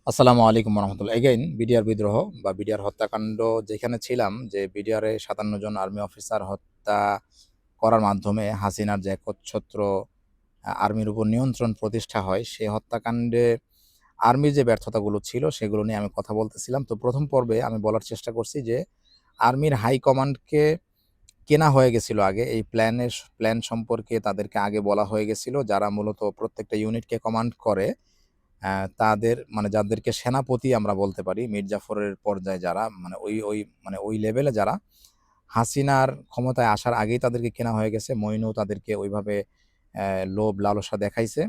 আসসালামু আলাইকুম রহমতুল্লাহ। Again BDR বিদ্রোহ বা বিডিআর হত্যাকাণ্ড যেখানে ছিলাম, যে বিডিআরে ৫৭ জন আর্মি অফিসার হত্যা করার মাধ্যমে হাসিনার যে একচ্ছত্র আর্মির উপর নিয়ন্ত্রণ প্রতিষ্ঠা হয়, সেই হত্যাকাণ্ডে আর্মির যে ব্যর্থতাগুলো ছিল সেগুলো নিয়ে আমি কথা বলতেছিলাম। তো প্রথম পর্বে আমি বলার চেষ্টা করছি যে আর্মির হাই কমান্ডকে কেনা হয়ে গেছিল আগে। এই প্ল্যান সম্পর্কে তাদেরকে আগে বলা হয়ে গেছিল, যারা মূলত প্রত্যেকটা ইউনিটকে কমান্ড করে। তাদের মানে যাদেরকে সেনাপতি আমরা বলতে পারি, মীর জাফরের পর্যায়ে যারা মানে ওই লেভেলে যারা, হাসিনার ক্ষমতায় আসার আগেই তাদেরকে কেনা হয়ে গেছে। মইনও তাদেরকে ওইভাবে লোভ লালসা দেখাইছে।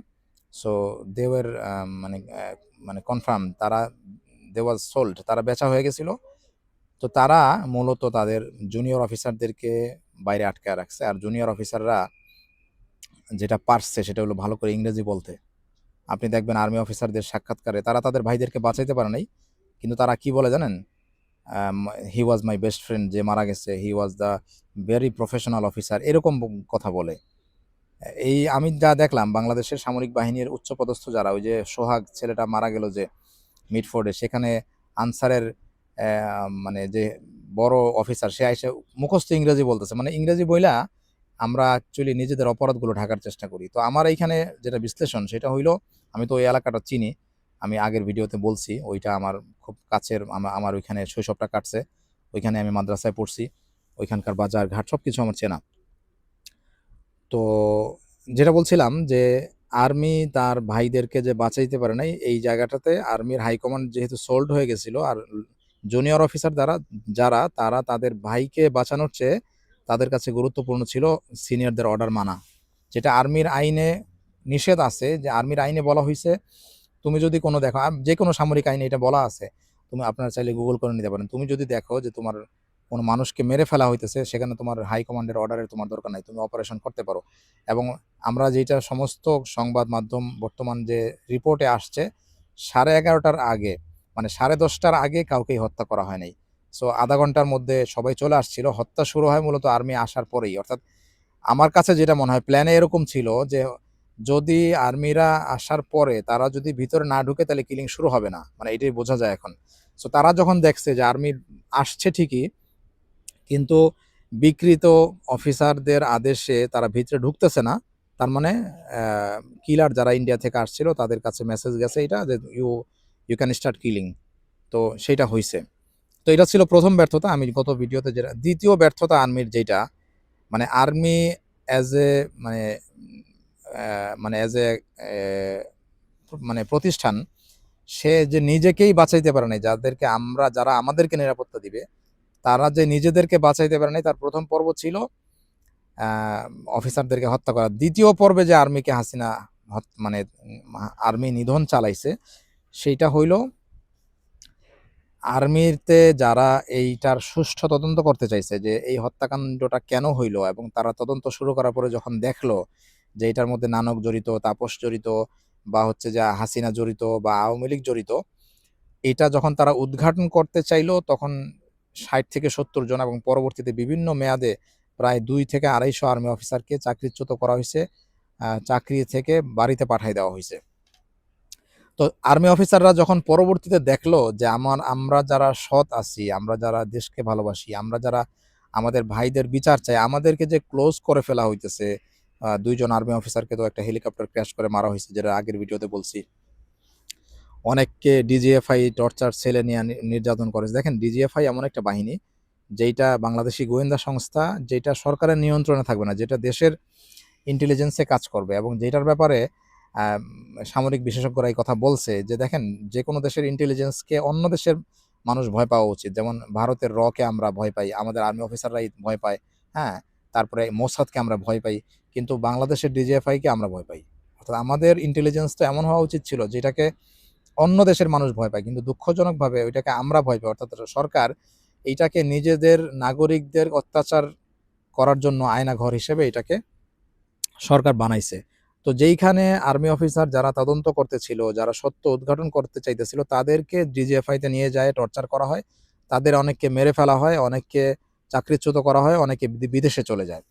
সো দে ওয়ার মানে মানে কনফার্ম তারা দে ওয়াজ সোল্ড, তারা বেচা হয়ে গেছিল। তো তারা মূলত তাদের জুনিয়র অফিসারদেরকে বাইরে আটকায় রাখছে। আর জুনিয়র অফিসাররা যেটা পারছে সেটা হলো ভালো করে ইংরেজি বলতে। আপনি দেখবেন আর্মি অফিসারদের সাক্ষাৎকারে তারা তাদের ভাইদেরকে বাঁচাইতে পারে নাই, কিন্তু তারা কি বলে জানেন? হি ওয়াজ মাই বেস্ট ফ্রেন্ড, যে মারা গেছে, he was the very professional officer, এরকম কথা বলে। এই আমি যা দেখলাম বাংলাদেশের সামরিক বাহিনীর উচ্চপদস্থ যারা, ওই যে সোহাগ ছেলেটা মারা গেল যে মিডফোর্ডে, সেখানে আনসারের মানে যে বড় অফিসার, সে এসে মুখস্থ ইংরেজি বলতেছে। মানে ইংরেজি বইলা আমরা অ্যাকচুয়ালি নিজেদের অপরাধগুলো ঢাকার চেষ্টা করি। তো আমার এইখানে যেটা বিশ্লেষণ সেটা হইল, আমি তো ওই এলাকাটা চিনি, আমি আগের ভিডিওতে বলছি, ওইটা আমার খুব কাছের, আমার ওইখানে শৈশবটা কাটছে, ওইখানে আমি মাদ্রাসায় পড়ছি, ওইখানকার বাজার ঘাট সব কিছু আমার চেনা। তো যেটা বলছিলাম যে আর্মি তার ভাইদেরকে যে বাঁচাইতে পারে নাই, এই জায়গাটাতে আর্মির হাইকমান্ড যেহেতু সোল্ড হয়ে গেছিল, আর জুনিয়র অফিসার যারা তারা তাদের ভাইকে বাঁচানোর চেয়ে তাদের কাছে গুরুত্বপূর্ণ ছিল সিনিয়রদের অর্ডার মানা, যেটা আর্মির আইনে নিষেধ আছে। যে আর্মির আইনে বলা হয়েছে, তুমি যদি কোনো দেখো, যে কোনো সামরিক আইনে এটা বলা আছে, তুমি আপনারা চাইলে গুগল করে নিতে পারেন, তুমি যদি দেখো যে তোমার কোনো মানুষকে মেরে ফেলা হইতেছে, সেখানে তোমার হাই কমান্ডের অর্ডারের তোমার দরকার নাই, তুমি অপারেশন করতে পারো। এবং আমরা যেটা সমস্ত সংবাদ মাধ্যম বর্তমান যে রিপোর্টে আসছে, 11:30টার আগে, মানে 10:30টার আগে কাউকেই হত্যা করা হয় নাই। সো আধা ঘন্টার মধ্যে সবাই চলে আসছিল। হত্যা শুরু হয় মূলত আর্মি আসার পরেই। অর্থাৎ আমার কাছে যেটা মনে হয়, প্ল্যানে এরকম ছিল যে যদি আর্মিরা আসার পরে তারা যদি ভিতরে না ঢুকে, তাহলে কিলিং শুরু হবে না, মানে এটাই বোঝা যায় এখন। সো তারা যখন দেখছে যে আর্মি আসছে ঠিকই, কিন্তু বিকৃত অফিসারদের আদেশে তারা ভিতরে ঢুকতেছে না, তার মানে কিলার যারা ইন্ডিয়া থেকে আসছিল তাদের কাছে মেসেজ গেছে এটা যে you you can start killing. তো সেইটা হইছে। তো এটা ছিল প্রথম ব্যর্থতা, আমি গত ভিডিওতে যেটা। দ্বিতীয় ব্যর্থতা আর্মির যেটা, মানে আর্মি অ্যাজ এ মানে মানে অ্যাজ এ মানে প্রতিষ্ঠান, সে যে নিজেকেই বাঁচাইতে পারে নাই, যারা আমাদেরকে নিরাপত্তা দিবে, তারা যে নিজেদেরকে বাঁচাইতে পারে নাই, তার প্রথম পর্ব ছিল অফিসারদেরকে হত্যা করা। দ্বিতীয় পর্বে যে আর্মিকে হাসিনা মানে আর্মি নিধন চালাইছে, সেইটা হইল আর্মিতে যারা এইটার সুষ্ঠু তদন্ত করতে চাইছে যে এই হত্যাকাণ্ডটা কেন হইল, এবং তারা তদন্ত শুরু করার পরে যখন দেখলো যে এটার মধ্যে নানক জড়িত, তাপস জড়িত, বা হচ্ছে যে হাসিনা জড়িত, বা আওয়ামী লীগ জড়িত, এটা যখন তারা উদ্ঘাটন করতে চাইলো, তখন 60 থেকে 70 জন, এবং পরবর্তীতে বিভিন্ন মেয়াদে প্রায় 2 থেকে 250 আর্মি অফিসারকে চাকরিচ্যুত করা হয়েছে, চাকরি থেকে বাড়িতে পাঠাই দেওয়া হয়েছে। তো আর্মি অফিসাররা যখন পরবর্তীতে দেখলো যে আমরা যারা সৎ আছি, আমরা যারা দেশকে ভালোবাসি, আমরা যারা আমাদের ভাইদের বিচার চাই, আমাদেরকে যে ক্লোজ করে ফেলা হইতেছে। 2 জন আর্মি অফিসারকে তো একটা হেলিকপ্টার ক্র্যাশ করে মারা হয়েছে, যেটা আগের ভিডিওতে বলছি। অনেককে ডিজিএফআই টর্চার সেলে নিয়ে নির্যাতন করেছে। দেখেন, ডিজিএফআই এমন একটা বাহিনী যেটা বাংলাদেশি গোয়েন্দা সংস্থা, যেটা সরকারের নিয়ন্ত্রণে থাকবে না, যেটা দেশের ইন্টেলিজেন্সে কাজ করবে, এবং যেটার ব্যাপারে সামরিক বিশেষজ্ঞরা এই কথা বলছে যে দেখেন, যে কোনো দেশের ইন্টেলিজেন্সকে অন্য দেশের মানুষ ভয় পাওয়া উচিত। যেমন ভারতের কে আমরা ভয় পাই, আমাদের আর্মি অফিসাররাই ভয় পায়, হ্যাঁ, তারপরে মোসাদকে আমরা ভয় পাই, কিন্তু বাংলাদেশের ডিজিএফআইকে আমরা ভয় পাই। অর্থাৎ আমাদের ইন্টেলিজেন্স তো এমন হওয়া উচিত ছিল যেটাকে অন্য দেশের মানুষ ভয় পায়, কিন্তু দুঃখজনকভাবে ওইটাকে আমরা ভয় পাই। অর্থাৎ সরকার এইটাকে নিজেদের নাগরিকদের অত্যাচার করার জন্য আয়নাঘর হিসেবে এটাকে সরকার বানাইছে। তো যেইখানে আর্মি অফিসার যারা তদন্ত করতেছিল, যারা সত্য উদ্ঘাটন করতে চাইতেছিল, তাদেরকে ডিজিএফআইতে নিয়ে যায় টর্চার করা হয়, তাদের অনেককে মেরে ফেলা হয়, অনেককে চাকরিচ্যুত করা হয়, অনেকে বিদেশে চলে যায়।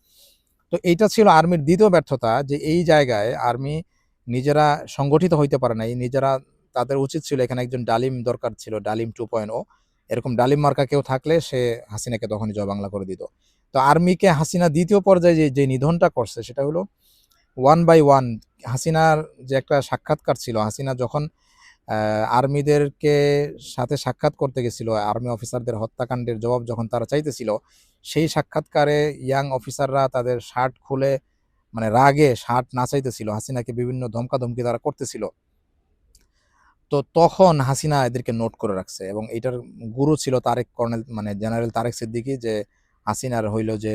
তো এইটা ছিল আর্মির দ্বিতীয় ব্যর্থতা, যে এই জায়গায় আর্মি নিজেরা সংগঠিত হইতে পারে নাই, নিজেরা তাদের উচিত ছিল এখানে একজন ডালিম দরকার ছিল, ডালিম 2.0। এরকম ডালিম মার্কা কেউ থাকলে সে হাসিনাকে তখনই জয় বাংলা করে দিত। তো আর্মিকে হাসিনা দ্বিতীয় পর্যায়ে যে নিধনটা করছে সেটা হলো ওয়ান বাই ওয়ান। হাসিনার যে একটা সাক্ষাৎকার ছিল, হাসিনা যখন আর্মিদেরকে সাথে সাক্ষাৎ করতে গেছিল, আর্মি অফিসারদের হত্যাকাণ্ডের জবাব যখন তারা চাইতেছিল, সেই সাক্ষাৎকারে ইয়াং অফিসাররা তাদের শার্ট খুলে মানে রাগে শার্ট নাচাইতেছিল, হাসিনাকে বিভিন্ন ধমকাধমকি তারা করতেছিল। তো তখন হাসিনা এদেরকে নোট করে রাখছে এবং এটার গুরু ছিল তারেক কর্নেল, মানে জেনারেল তারেক সিদ্দিকী, যে হাসিনার হইল যে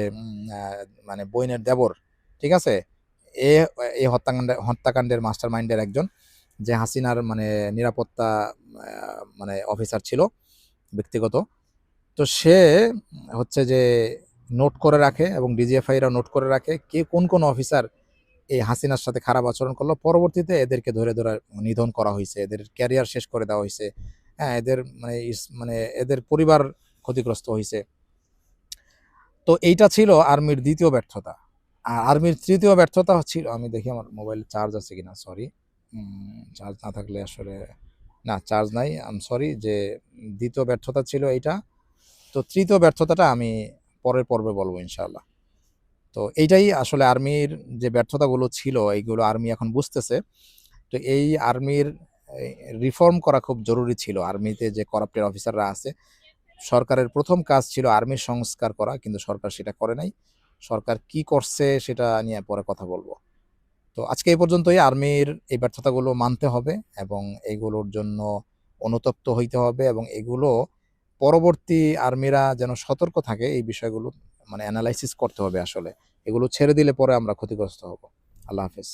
মানে বইনের দেবর, ঠিক আছে। এ এই হত্যাকাণ্ডের মাস্টার মাইন্ডের একজন, যে হাসিনার মানে নিরাপত্তা মানে অফিসার ছিল ব্যক্তিগত। তো সে হচ্ছে যে নোট করে রাখে এবং ডিজিএফআইরা নোট করে রাখে কে কোন কোন অফিসার এই হাসিনার সাথে খারাপ আচরণ করলো। পরবর্তীতে এদেরকে ধরে ধরে নিধন করা হয়েছে, এদের ক্যারিয়ার শেষ করে দেওয়া হয়েছে, হ্যাঁ, এদের মানে এদের পরিবার ক্ষতিগ্রস্ত হয়েছে। তো এইটা ছিল আর্মির দ্বিতীয় ব্যর্থতা। আর আর্মির তৃতীয় ব্যর্থতা ছিল, আমি দেখি আমার মোবাইল চার্জ আছে কিনা, সরি, চার্জ না থাকলে আসলে, না চার্জ নাই, সরি, যে দ্বিতীয় ব্যর্থতা ছিল এইটা। তো তৃতীয় ব্যর্থতাটা আমি পরের পর্বে বলবো ইনশাআল্লাহ। তো এইটাই আসলে আর্মির যে ব্যর্থতাগুলো ছিল, এইগুলো আর্মি এখন বুঝতেছে। তো এই আর্মির রিফর্ম করা খুব জরুরি ছিল। আর্মিতে যে করাপ্টেড অফিসাররা আছে, সরকারের প্রথম কাজ ছিল আর্মির সংস্কার করা, কিন্তু সরকার সেটা করে নাই। সরকার কি করছে সেটা নিয়ে পরে কথা বলবো। তো আজকে এই পর্যন্তই। আর্মির এই ব্যর্থতাগুলো মানতে হবে এবং এগুলোর জন্য অনুতপ্ত হইতে হবে এবং এগুলো পরবর্তী আর্মিরা যেন সতর্ক থাকে এই বিষয়গুলো মানে অ্যানালাইসিস করতে হবে আসলে। এগুলো ছেড়ে দিলে পরে আমরা ক্ষতিগ্রস্ত হব। আল্লাহ হাফেজ।